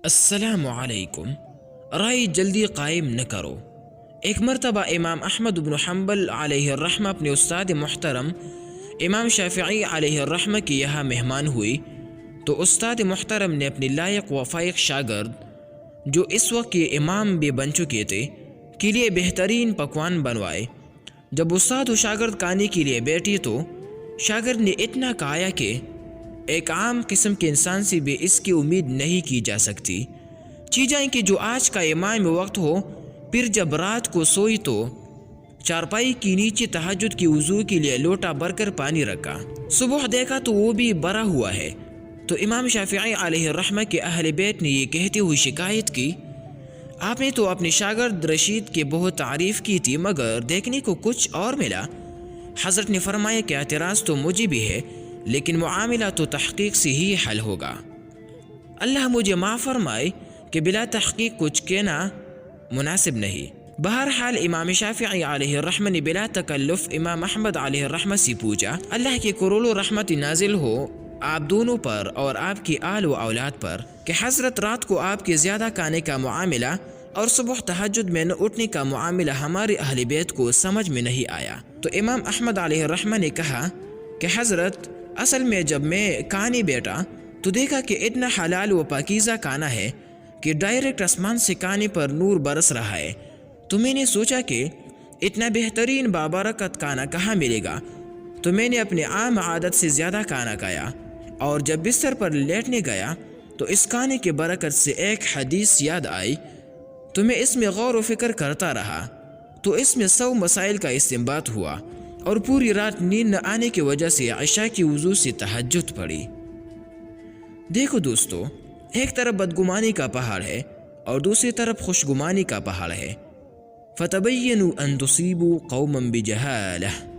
السلام علیکم۔ رائے جلدی قائم نہ کرو۔ ایک مرتبہ امام احمد بن حنبل علیہ الرحمہ اپنے استاد محترم امام شافعی علیہ الرحمہ کی یہاں مہمان ہوئی تو استاد محترم نے اپنی لائق و فائق شاگرد جو اس وقت کے امام بھی بن چکے تھے کے لیے بہترین پکوان بنوائے۔ جب استاد و شاگرد کھانے کے لیے بیٹھی تو شاگرد نے اتنا کھایا کہ ایک عام قسم کے انسان سے بھی اس کی امید نہیں کی جا سکتی۔ چیزیں کہ جو آج کا امام وقت ہو، پھر جب رات کو سوئی تو چارپائی کے نیچے تہجد کی وضو کے لیے لوٹا بھر کر پانی رکھا۔ صبح دیکھا تو وہ بھی بھرا ہوا ہے، تو امام شافعی علیہ الرحمہ کے اہل بیت نے یہ کہتے ہوئے شکایت کی، آپ نے تو اپنے شاگرد رشید کی بہت تعریف کی تھی مگر دیکھنے کو کچھ اور ملا۔ حضرت نے فرمایا کہ اعتراض تو مجھے بھی ہے، لیکن معاملہ تو تحقیق سے ہی حل ہوگا۔ اللہ مجھے معاف فرمائے کہ بلا تحقیق کچھ کہنا مناسب نہیں۔ بہرحال امام شافعی علیہ الرحمہ نے بلا تکلف امام احمد علیہ الرحمہ سے پوچھا، اللہ کی کروڑوں رحمت نازل ہو آپ دونوں پر اور آپ کی آل و اولاد پر، کہ حضرت رات کو آپ کے زیادہ کھانے کا معاملہ اور صبح تہجد میں نہ اٹھنے کا معاملہ ہمارے اہل بیت کو سمجھ میں نہیں آیا۔ تو امام احمد علیہ الرحمہ نے کہا کہ حضرت اصل میں جب میں کھانے بیٹھا تو دیکھا کہ اتنا حلال و پاکیزہ کھانا ہے کہ ڈائریکٹ آسمان سے کھانے پر نور برس رہا ہے، تو میں نے سوچا کہ اتنا بہترین بابرکت کھانا کہاں ملے گا، تو میں نے اپنے عام عادت سے زیادہ کھانا کھایا، اور جب بستر پر لیٹنے گیا تو اس کھانے کے برکت سے ایک حدیث یاد آئی، تو میں اس میں غور و فکر کرتا رہا، تو اس میں 100 مسائل کا استنباط ہوا، اور پوری رات نیند نہ آنے کی وجہ سے عشاء کی وضو سے تہجد پڑھی۔ دیکھو دوستو، ایک طرف بدگمانی کا پہاڑ ہے اور دوسری طرف خوشگمانی کا پہاڑ ہے۔ فَتَبَيَّنُوا أَن تُصِيبُوا قَوْمًا بِجَهَالَةٍ۔